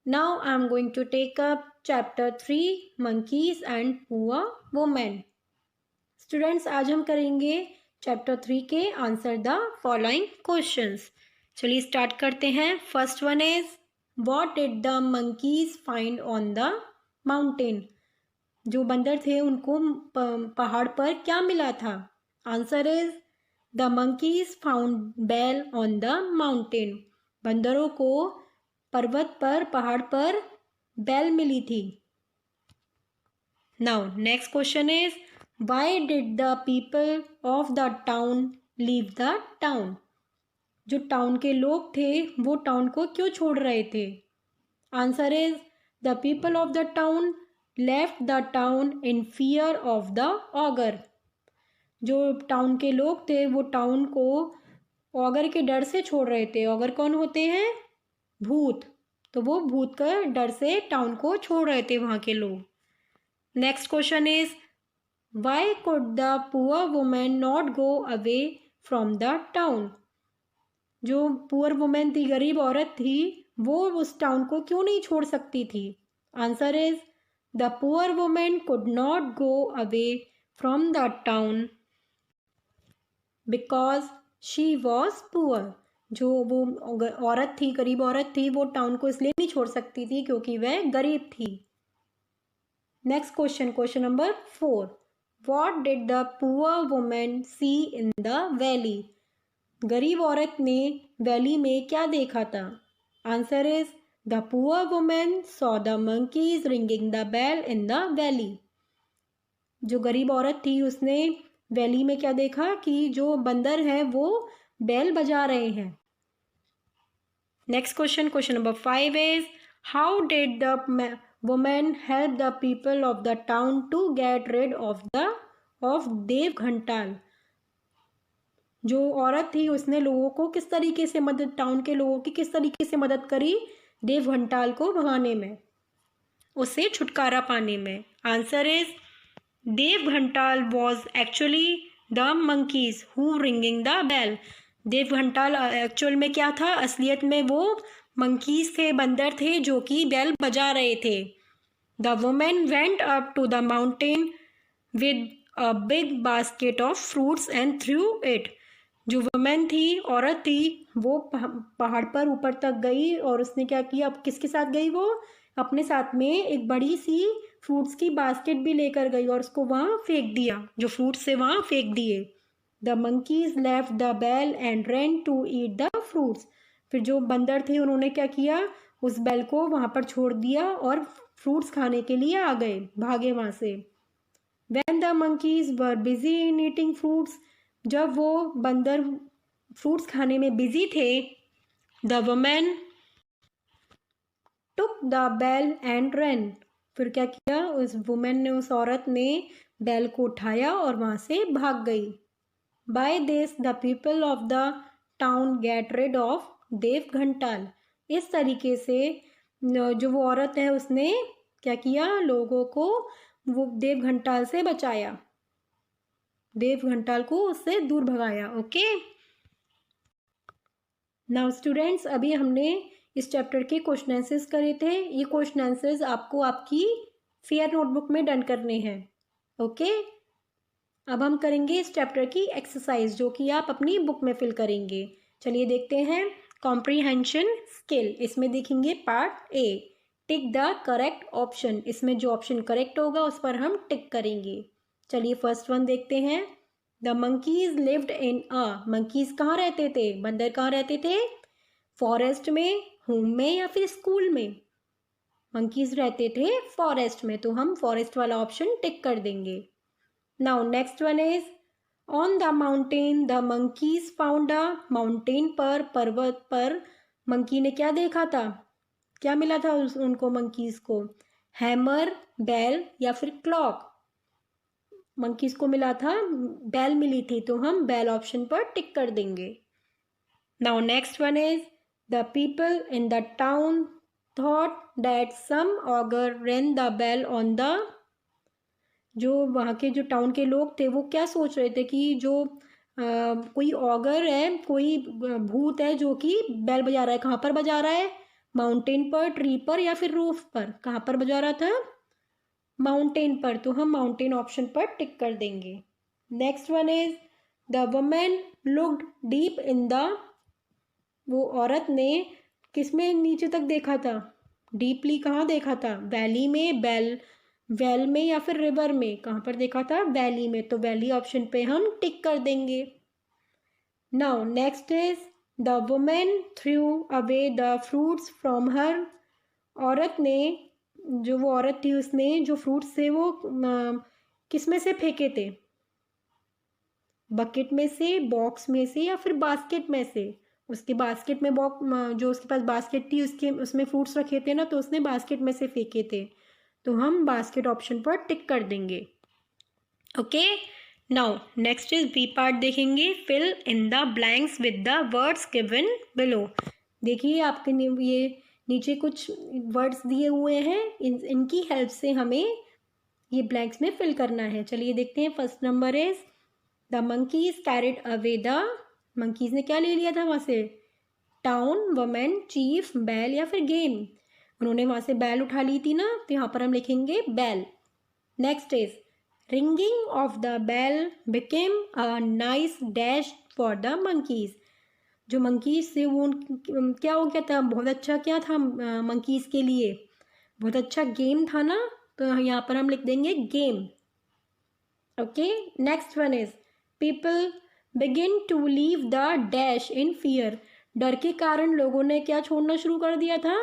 Now I am going to take up chapter 3 Monkeys and Poor Women. Students आज हम करेंगे chapter 3 के answer the following questions. चलिए start करते हैं. First one is what did the monkeys find on the mountain. जो बंदर थे उनको पहाड़ पर क्या मिला था. Answer is the monkeys found bell on the mountain. बंदरों को पर्वत पर पहाड़ पर बेल मिली थी. Now next question is why did the people of the town leave the town. जो टाउन के लोग थे वो टाउन को क्यों छोड़ रहे थे. Answer is the people of the town left the town in fear of the auger. जो टाउन के लोग थे वो टाउन को ऑगर के डर से छोड़ रहे थे. ऑगर कौन होते हैं. भूत. तो वो भूत का डर से टाउन को छोड़ रहे थे वहाँ के लोग. Next question is Y could the poor women not go away from the town. जो पुअर वुमेन थी, गरीब औरत थी, वो उस टाउन को क्यों नहीं छोड़ सकती थी. Answer is the poor women could not go away from the town because she was poor. जो वो औरत थी, गरीब औरत थी, वो टाउन को इसलिए नहीं छोड़ सकती थी क्योंकि वह गरीब थी. Next question, question number 4. What did the poor women see in the valley. गरीब औरत ने वैली में क्या देखा था. Answer is the poor women saw the monkeys ringing the bell in the valley. जो गरीब औरत थी उसने वैली में क्या देखा कि जो बंदर है वो बेल बजा रहे हैं. Next question, question number 5 is how did the women help the people of the town to get rid of Devghantal. जो औरत थी उसने लोगों को किस तरीके से मदद, टाउन के लोगों की किस तरीके से मदद करी देवघंटाल को भगाने में, उससे छुटकारा पाने में. Answer is Devghantal was actually the monkeys who ringing the bell. Devghantal actual में क्या था, असलियत में वो मंकीज थे, बंदर थे जो कि बेल बजा रहे थे. The women went up to the mountain with a big basket of fruits and threw it. जो वुमेन थी, औरत थी, वो पहाड़ पर ऊपर तक गई और उसने क्या किया, अब किसके साथ गई, वो अपने साथ में एक बड़ी सी फ्रूट्स की बास्केट भी लेकर गई और उसको वहाँ फेंक दिया, जो फ्रूट्स से वहाँ फेंक दिए. The monkeys left the bell and ran to eat the fruits. फिर जो बंदर थे उन्होंने क्या किया, उस बेल को वहाँ पर छोड़ दिया और फ्रूट्स खाने के लिए आ गए, भागे वहाँ से. When the monkeys were busy in eating fruits, जब वो बंदर फ्रूट्स खाने में बिजी थे, the woman took the bell and ran. फिर क्या किया, उस वुमेन ने, उस औरत ने बेल को उठाया और वहाँ से भाग गई. By this the people of the town get rid of देवघंटाल. इस तरीके से जो वो औरत है उसने क्या किया, लोगों को वो देवघंटाल से बचाया, देवघंटाल को उससे दूर भगाया. ओके. नाउ स्टूडेंट्स, अभी हमने इस चैप्टर के क्वेश्चन आंसर्स करे थे. ये क्वेश्चन आंसर्स आपको आपकी फेयर नोटबुक में डन करने हैं. ओके. अब हम करेंगे इस चैप्टर की एक्सरसाइज जो कि आप अपनी बुक में फिल करेंगे. चलिए देखते हैं. कॉम्प्रीहेंशन स्किल, इसमें देखेंगे part A, tick the correct option. इसमें जो ऑप्शन करेक्ट होगा उस पर हम टिक करेंगे. चलिए फर्स्ट वन देखते हैं. The monkeys lived in a. Monkeys कहाँ रहते थे, बंदर कहाँ रहते थे, फॉरेस्ट में, होम में या फिर स्कूल में. मंकीज रहते थे फॉरेस्ट में, तो हम फॉरेस्ट वाला ऑप्शन टिक कर देंगे. Now next one is on the mountain the monkeys found a. Mountain पर, पर्वत पर मंकी ने क्या देखा था, क्या मिला था उनको मंकीज को, हैमर, बेल या फिर क्लॉक. मंकीज को मिला था, बेल मिली थी, तो हम बेल ऑप्शन पर टिक कर देंगे. Now next one is the people in the town thought that some ogre rang the bell on the. जो वहाँ के जो टाउन के लोग थे वो क्या सोच रहे थे कि जो कोई ऑगर है, कोई भूत है जो कि बेल बजा रहा है. कहाँ पर बजा रहा है, माउंटेन पर, ट्री पर या फिर रूफ पर? कहाँ पर बजा रहा था? माउंटेन पर, तो हम माउंटेन ऑप्शन पर टिक कर देंगे। Next one is the women looked deep in the, वो औरत ने किस में नीचे तक देखा था? डीपली कहाँ देखा था? वैली में, वेल में या फिर रिवर में? कहाँ पर देखा था? वैली में, तो वैली ऑप्शन पे हम टिक कर देंगे। Now next is the women through away the fruits from her, औरत ने, जो वो औरत थी उसने जो फ्रूट्स थे वो किस में से फेंके थे? बकेट में से, बॉक्स में से या फिर बास्केट में से? उसके बास्केट में जो उसके पास बास्केट थी उसके उसमें फ्रूट्स रखे थे ना, तो उसने बास्केट में से फेंके थे, तो हम बास्केट ऑप्शन पर टिक कर देंगे। Okay, now next is B part देखेंगे। Fill in the blanks with the words given below. देखिए आपके ये नीचे कुछ वर्ड्स दिए हुए हैं, इनकी हेल्प से हमें ये ब्लैंक्स में फिल करना है। चलिए देखते हैं। First number is the monkeys carried away the, monkeys ने क्या ले लिया था वहां से? टाउन, वुमेन, चीफ, बैल या फिर गेम? उन्होंने वहां से बैल उठा ली थी ना, तो यहाँ पर हम लिखेंगे बैल। Next is ringing of the बैल became a nice dash for the monkeys. जो मंकीज से वो क्या हो गया था? बहुत अच्छा क्या था मंकीज के लिए? बहुत अच्छा गेम था ना, तो यहाँ पर हम लिख देंगे game. Okay, next one is people begin to leave the dash in fear. डर के कारण लोगों ने क्या छोड़ना शुरू कर दिया था?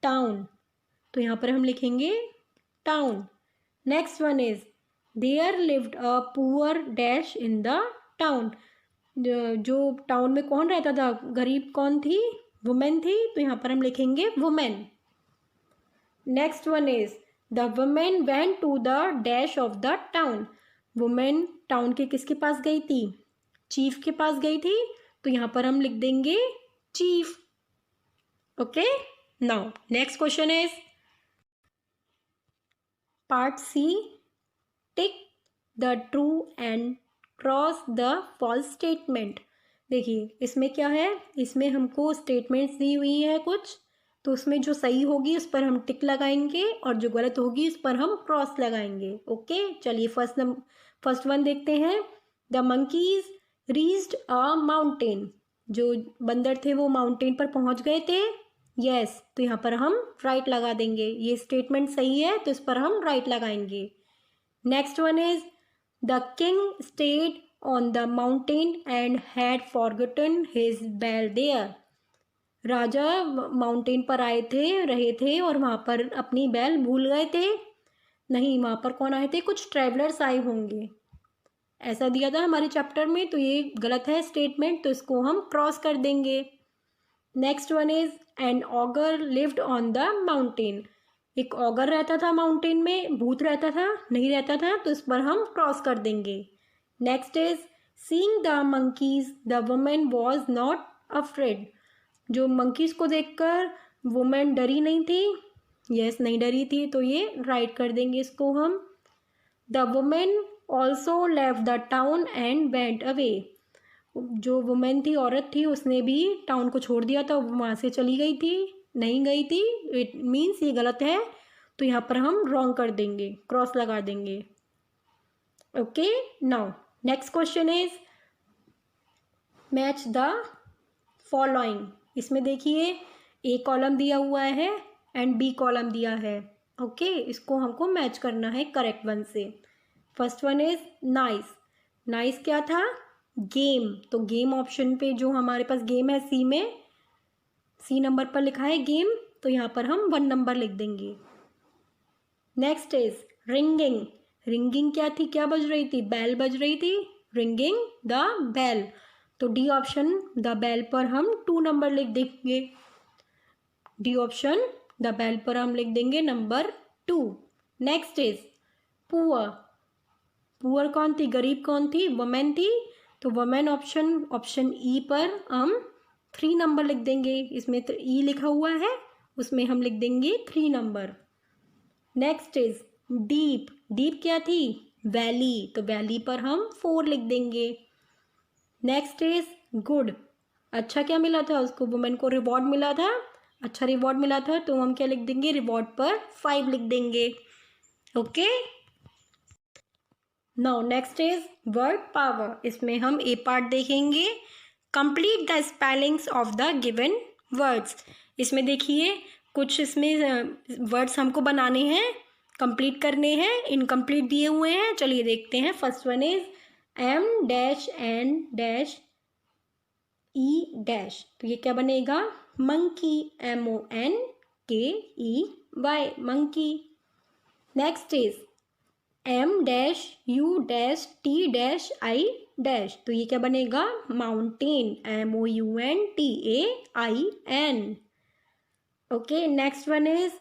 टाउन, तो यहाँ पर हम लिखेंगे town. Next one is there lived a poor dash in the town. जो टाउन में कौन रहता था? गरीब कौन थी? वुमेन थी, तो यहाँ पर हम लिखेंगे women. Next one is the women went to the dash of the town. Women town के किसके पास गई थी? चीफ के पास गई थी, तो यहाँ पर हम लिख देंगे chief. Okay, now next question is part C, tick the true and cross the false statement. देखिए इसमें क्या है, इसमें हमको स्टेटमेंट्स दी हुई है कुछ, तो उसमें जो सही होगी उस पर हम टिक लगाएंगे और जो गलत होगी उस पर हम क्रॉस लगाएंगे। ओके, चलिए फर्स्ट वन देखते हैं। The monkeys reached a mountain. जो बंदर थे वो माउंटेन पर पहुंच गए थे। यस, तो यहाँ पर हम राइट लगा देंगे। ये स्टेटमेंट सही है तो इस पर हम राइट लगाएंगे। Next one is the king stayed on the mountain and had forgotten his bell there. राजा माउंटेन पर आए थे, रहे थे और वहाँ पर अपनी बैल भूल गए थे। नहीं, वहाँ पर कौन आए थे? कुछ ट्रैवलर्स आए होंगे, ऐसा दिया था हमारे चैप्टर में, तो ये गलत है स्टेटमेंट, तो इसको हम क्रॉस कर देंगे। Next one is an auger lived on the mountain. एक ऑगर रहता था माउंटेन में, भूत रहता था? नहीं रहता था, तो इस पर हम क्रॉस कर देंगे। Next is seeing the monkeys the women was not afraid. जो मंकीज को देखकर वुमेन डरी नहीं थी? यस, नहीं डरी थी, तो ये राइट कर देंगे इसको हम। The women also left the town and went away. जो वुमेन थी, औरत थी, उसने भी टाउन को छोड़ दिया था, वहाँ से चली गई थी? नहीं गई थी, इट मीन्स ये गलत है, तो यहाँ पर हम रॉन्ग कर देंगे, क्रॉस लगा देंगे। Okay, now next question is match the following. इसमें देखिए ए कॉलम दिया हुआ है एंड बी कॉलम दिया है। ओके, इसको हमको मैच करना है करेक्ट वन से। First one is nice. Nice क्या था? गेम, तो गेम ऑप्शन पे जो हमारे पास गेम है सी में, सी नंबर पर लिखा है गेम, तो यहाँ पर हम 1 नंबर लिख देंगे। Next is ringing. रिंगिंग क्या थी? क्या बज रही थी? बैल बज रही थी, रिंगिंग द बैल, तो डी ऑप्शन द बैल पर हम 2 नंबर लिख देंगे। डी ऑप्शन द बैल पर हम लिख देंगे number 2। Next is poor. Poor कौन थी? गरीब कौन थी? वुमेन थी, तो वुमेन ऑप्शन ई पर हम 3 नंबर लिख देंगे। इसमें ई लिखा हुआ है, उसमें हम लिख देंगे 3 number. Next is deep. Deep क्या थी? वैली, तो वैली पर हम 4 लिख देंगे। Next is good. अच्छा क्या मिला था उसको? वुमेन को रिवॉर्ड मिला था, अच्छा रिवॉर्ड मिला था तो हम क्या लिख देंगे, रिवॉर्ड पर 5 लिख देंगे। Okay, now next is word power. इसमें हम ए पार्ट देखेंगे, complete the spellings of the given words. इसमें देखिए कुछ इसमें वर्ड्स हमको बनाने हैं, कंप्लीट करने हैं, इनकम्प्लीट दिए हुए हैं। चलिए देखते हैं। फर्स्ट वन इज M-N-E-, तो ये क्या बनेगा, monkey, MONKEY, monkey. Next is M-U-T-I-, तो ये क्या बनेगा, mountain, MOUNTAIN। Okay, next one is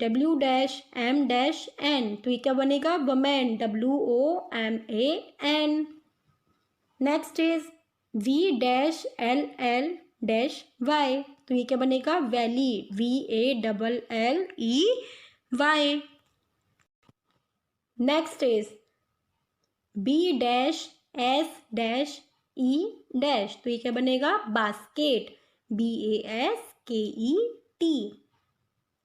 W-M-N, तो ये क्या बनेगा, women, WOMAN। Next is V-LL-Y, तो ये क्या बनेगा, valley, VALLEY। Next is B-S-E-, तो ये क्या बनेगा, बास्केट, BASKET।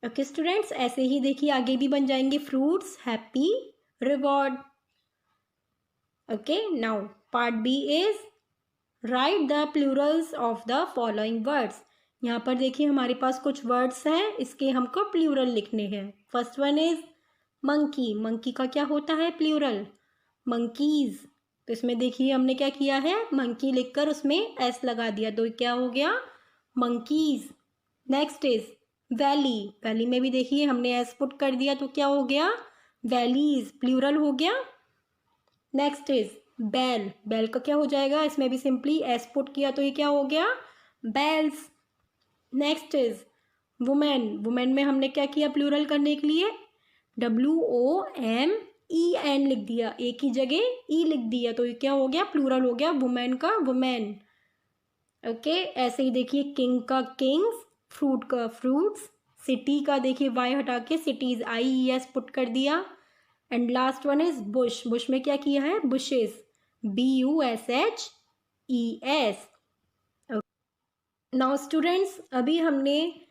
ओके स्टूडेंट्स, ऐसे ही देखिए आगे भी बन जाएंगे fruits, happy, reward. Okay, now part B is write the plurals of the following words. यहाँ पर देखिए हमारे पास कुछ वर्ड्स हैं, इसके हमको प्लूरल लिखने हैं। First one is monkey, monkey का क्या होता है प्लूरल, मंकीज। तो इसमें देखिए हमने क्या किया है, मंकी लिखकर उसमें एस लगा दिया, तो क्या हो गया, monkeys. Next is valley, valley में भी देखिए हमने एस पुट कर दिया, तो क्या हो गया, वैलीज, प्लूरल हो गया। नेक्स्ट इज बेल, बेल का क्या हो जाएगा, इसमें भी सिंपली एस पुट किया, तो ये क्या हो गया, bells. Next is women, women में हमने क्या किया प्लूरल करने के लिए, WOMEN लिख दिया, ए की जगह ई लिख दिया, तो ये क्या हो गया, प्लूरल हो गया, वुमेन का वुमेन। ओके, ऐसे ही देखिए किंग का किंग्स, फ्रूट का फ्रूट्स, सिटी का देखिए वाई हटा के सिटीज, IES पुट कर दिया। And last one is Bush, Bush में क्या किया है, बुशेस, BUSHES। नाउ स्टूडेंट्स, अभी हमने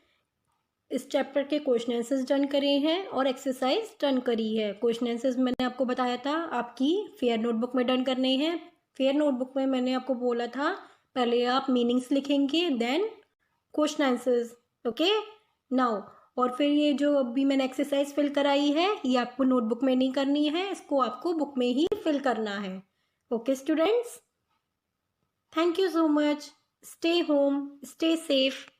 इस चैप्टर के क्वेश्चन आंसर्स डन करे हैं और एक्सरसाइज डन करी है। क्वेश्चन आंसर्स मैंने आपको बताया था आपकी फेयर नोटबुक में डन करने हैं। फेयर नोटबुक में मैंने आपको बोला था पहले आप मीनिंग्स लिखेंगे, then question answers. Okay, now और फिर ये जो अभी मैंने एक्सरसाइज फिल कराई है, ये आपको नोटबुक में नहीं करनी है, इसको आपको बुक में ही फिल करना है। Okay students, thank you so much, stay home, stay safe.